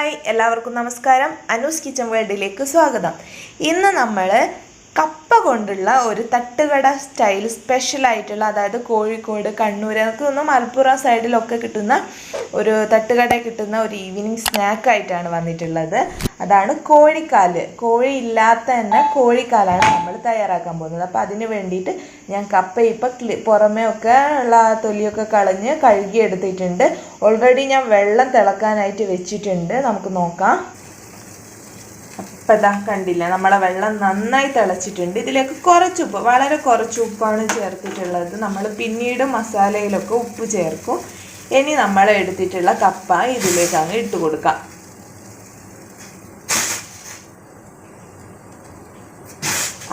Hi എല്ലാവർക്കും നമസ്കാരം. Anu's kitchen വേൾഡിലേക്ക് സ്വാഗതം. ഇന്ന് നമ്മൾ കപ്പ കൊണ്ടുള്ള ഒരു തട്ടുകട സ്റ്റൈൽ സ്പെഷ്യലായിട്ടുള്ള, അതായത് കോഴിക്കോട്, കണ്ണൂർ, എനിക്ക് തോന്നുന്നു മലപ്പുറം സൈഡിലൊക്കെ കിട്ടുന്ന ഒരു തട്ടുകടയിൽ കിട്ടുന്ന ഒരു ഈവനിങ് സ്നാക്കായിട്ടാണ് വന്നിട്ടുള്ളത്. അതാണ് കോഴിക്കാല്. കോഴി ഇല്ലാത്ത തന്നെ കോഴിക്കാലാണ് നമ്മൾ തയ്യാറാക്കാൻ പോകുന്നത്. അപ്പോൾ അതിന് വേണ്ടിയിട്ട് ഞാൻ കപ്പ ഇപ്പം പുറമേ ഒക്കെ ഉള്ള തൊലിയൊക്കെ കളഞ്ഞ് കഴുകി എടുത്തിട്ടുണ്ട്. ഓൾറെഡി ഞാൻ വെള്ളം തിളക്കാനായിട്ട് വെച്ചിട്ടുണ്ട്. നമുക്ക് നോക്കാം. അപ്പം ഇതാ കണ്ടില്ല, നമ്മളെ വെള്ളം നന്നായി തിളച്ചിട്ടുണ്ട്. ഇതിലേക്ക് കുറച്ചുപ്പ്, വളരെ കുറച്ച് ഉപ്പാണ് ചേർത്തിട്ടുള്ളത്. നമ്മൾ പിന്നീട് മസാലയിലൊക്കെ ഉപ്പ് ചേർക്കും. ഇനി നമ്മൾ എടുത്തിട്ടുള്ള കപ്പ ഇതിലേക്ക് അങ്ങ് ഇട്ട് കൊടുക്കാം.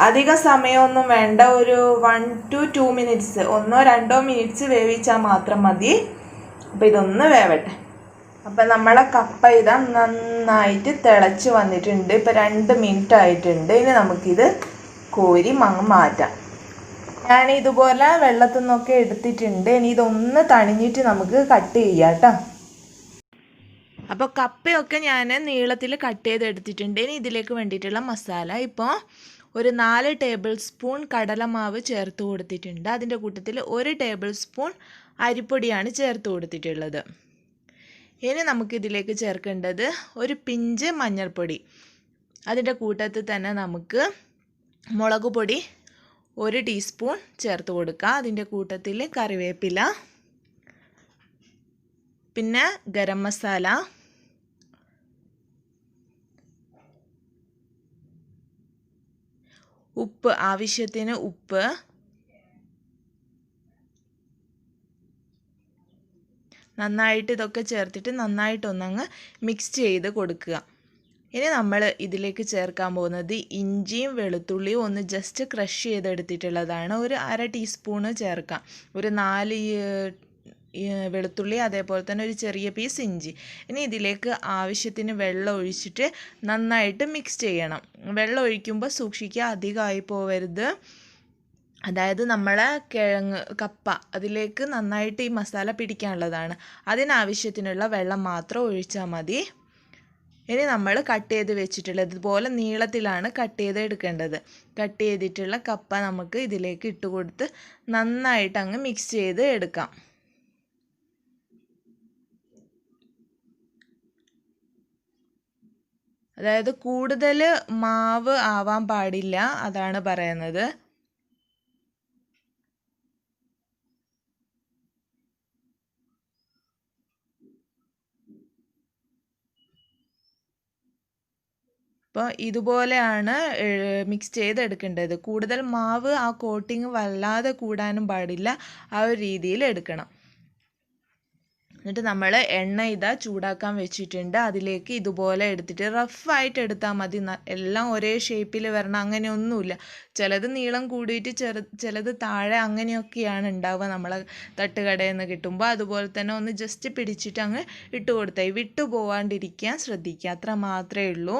അധിക സമയമൊന്നും വേണ്ട, ഒരു 1 to 2 minutes, 1-2 minutes വേവിച്ചാൽ മാത്രം മതി. അപ്പം ഇതൊന്ന് വേവട്ടെ. അപ്പം നമ്മളെ കപ്പ ഇതാ നന്നായിട്ട് തിളച്ച് വന്നിട്ടുണ്ട്. ഇപ്പം 2 minute ആയിട്ടുണ്ട്. ഇനി നമുക്കിത് കോരി മാറ്റാം. ഞാൻ ഇതുപോലെ വെള്ളത്തിൽ നിന്നൊക്കെ എടുത്തിട്ടുണ്ട്. ഇനി ഇതൊന്ന് തണിഞ്ഞിട്ട് നമുക്ക് കട്ട് ചെയ്യാം കേട്ടോ. അപ്പോൾ കപ്പയൊക്കെ ഞാൻ നീളത്തിൽ കട്ട് ചെയ്ത് എടുത്തിട്ടുണ്ട്. ഇനി ഇതിലേക്ക് വേണ്ടിയിട്ടുള്ള മസാല ഇപ്പോൾ ഒരു 4 ടേബിൾ സ്പൂൺ കടലമാവ് ചേർത്ത് കൊടുത്തിട്ടുണ്ട്. അതിൻ്റെ കൂട്ടത്തിൽ 1 ടേബിൾ സ്പൂൺ അരിപ്പൊടിയാണ് ചേർത്ത് കൊടുത്തിട്ടുള്ളത്. ഇനി നമുക്കിതിലേക്ക് ചേർക്കേണ്ടത് ഒരു പിഞ്ച് മഞ്ഞൾപ്പൊടി. അതിൻ്റെ കൂട്ടത്തിൽ തന്നെ നമുക്ക് മുളക് പൊടി 1 ടീസ്പൂൺ ചേർത്ത് കൊടുക്കുക. അതിൻ്റെ കൂട്ടത്തിൽ കറിവേപ്പില, പിന്നെ ഗരം മസാല, ഉപ്പ്, ആവശ്യത്തിന് ഉപ്പ്, നന്നായിട്ട് ഇതൊക്കെ ചേർത്തിട്ട് നന്നായിട്ടൊന്നങ്ങ് മിക്സ് ചെയ്ത് കൊടുക്കുക. ഇനി നമ്മൾ ഇതിലേക്ക് ചേർക്കാൻ പോകുന്നത് ഇഞ്ചിയും വെളുത്തുള്ളിയും ഒന്ന് ജസ്റ്റ് ക്രഷ് ചെയ്തെടുത്തിട്ടുള്ളതാണ്. ഒരു 1/2 ടീസ്പൂണ് ചേർക്കാം. ഒരു 4 വെളുത്തുള്ളി, അതേപോലെ തന്നെ ഒരു ചെറിയ പീസ് ഇഞ്ചി. ഇനി ഇതിലേക്ക് ആവശ്യത്തിന് വെള്ളം ഒഴിച്ചിട്ട് നന്നായിട്ട് മിക്സ് ചെയ്യണം. വെള്ളം ഒഴിക്കുമ്പോൾ സൂക്ഷിക്കുക, അധികമായി പോവരുത്. അതായത് നമ്മളെ കിഴങ്ങ് കപ്പ അതിലേക്ക് നന്നായിട്ട് ഈ മസാല പിടിക്കാനുള്ളതാണ്. അതിനാവശ്യത്തിനുള്ള വെള്ളം മാത്രം ഒഴിച്ചാൽ മതി. ഇനി നമ്മൾ കട്ട് ചെയ്ത് വെച്ചിട്ടുള്ളത് ഇതുപോലെ നീളത്തിലാണ് കട്ട് ചെയ്ത് എടുക്കേണ്ടത്. കട്ട് ചെയ്തിട്ടുള്ള കപ്പ നമുക്ക് ഇതിലേക്ക് ഇട്ട് കൊടുത്ത് നന്നായിട്ട് അങ്ങ് മിക്സ് ചെയ്ത് എടുക്കാം. അതായത് കൂടുതൽ മാവ് ആവാൻ പാടില്ല, അതാണ് പറയുന്നത്. അപ്പോൾ ഇതുപോലെയാണ് മിക്സ് ചെയ്തെടുക്കേണ്ടത്. കൂടുതൽ മാവ് ആ കോട്ടിങ് വല്ലാതെ കൂടാനും പാടില്ല, ആ ഒരു രീതിയിൽ എടുക്കണം. എന്നിട്ട് നമ്മൾ എണ്ണ ഇതാ ചൂടാക്കാൻ വെച്ചിട്ടുണ്ട്. അതിലേക്ക് ഇതുപോലെ എടുത്തിട്ട് റഫായിട്ട് എടുത്താൽ മതി. എല്ലാം ഒരേ ഷേപ്പിൽ വരണം അങ്ങനെയൊന്നുമില്ല. ചിലത് നീളം കൂടിയിട്ട് ചിലത് താഴെ അങ്ങനെയൊക്കെയാണ് ഉണ്ടാവുക നമ്മളെ തട്ടുകടയിൽ നിന്ന് കിട്ടുമ്പോൾ. അതുപോലെ തന്നെ ഒന്ന് ജസ്റ്റ് പിടിച്ചിട്ട് അങ്ങ് ഇട്ട് കൊടുത്താൽ വിട്ടു പോവാണ്ടിരിക്കാൻ ശ്രദ്ധിക്കുക, അത്ര മാത്രമേ ഉള്ളൂ.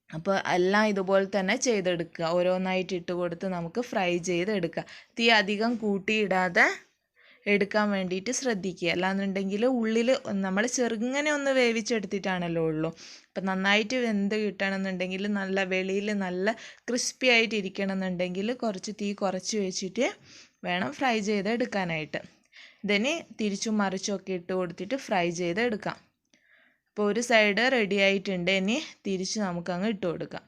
അപ്പോൾ എല്ലാം ഇതുപോലെ തന്നെ ചെയ്തെടുക്കുക. ഓരോന്നായിട്ട് ഇട്ട് കൊടുത്ത് നമുക്ക് ഫ്രൈ ചെയ്തെടുക്കുക. തീ അധികം കൂട്ടിയിടാതെ എടുക്കാൻ വേണ്ടിയിട്ട് ശ്രദ്ധിക്കുക. അല്ലാന്നുണ്ടെങ്കിൽ ഉള്ളിൽ നമ്മൾ ചെറുങ്ങനെ ഒന്ന് വേവിച്ചെടുത്തിട്ടാണല്ലോ ഉള്ളൂ. അപ്പം നന്നായിട്ട് വെന്ത് കിട്ടണമെന്നുണ്ടെങ്കിൽ, നല്ല വെളിയിൽ നല്ല ക്രിസ്പി ആയിട്ട് ഇരിക്കണമെന്നുണ്ടെങ്കിൽ കുറച്ച് തീ കുറച്ച് വെച്ചിട്ട് വേണം ഫ്രൈ ചെയ്തെടുക്കാനായിട്ട്. ഇതിന് തിരിച്ചും മറിച്ചും ഒക്കെ ഇട്ട് കൊടുത്തിട്ട് ഫ്രൈ ചെയ്തെടുക്കാം. അപ്പോൾ ഒരു സൈഡ് റെഡി ആയിട്ടുണ്ട്. ഇനി തിരിച്ച് നമുക്കങ്ങ് ഇട്ട് കൊടുക്കാം.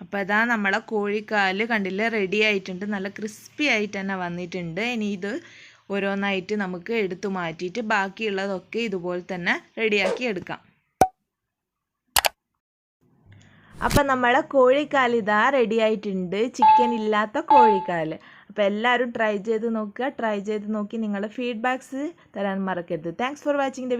അപ്പോൾ അതാ നമ്മളെ കോഴിക്കാല് കണ്ടില്ലേ, റെഡി ആയിട്ടുണ്ട്. നല്ല ക്രിസ്പി ആയിട്ട് തന്നെ വന്നിട്ടുണ്ട്. ഇനി ഇത് ഓരോന്നായിട്ട് നമുക്ക് എടുത്തു മാറ്റിയിട്ട് ബാക്കിയുള്ളതൊക്കെ ഇതുപോലെ തന്നെ റെഡിയാക്കി എടുക്കാം. അപ്പം നമ്മളെ കോഴിക്കാൽ ഇതാ റെഡി ആയിട്ടുണ്ട്. ചിക്കൻ ഇല്ലാത്ത കോഴിക്കാൽ. അപ്പോൾ എല്ലാവരും ട്രൈ ചെയ്ത് നോക്കുക. ട്രൈ ചെയ്ത് നോക്കി നിങ്ങളുടെ ഫീഡ്ബാക്ക്സ് തരാൻ മറക്കരുത്. Thanks for watching the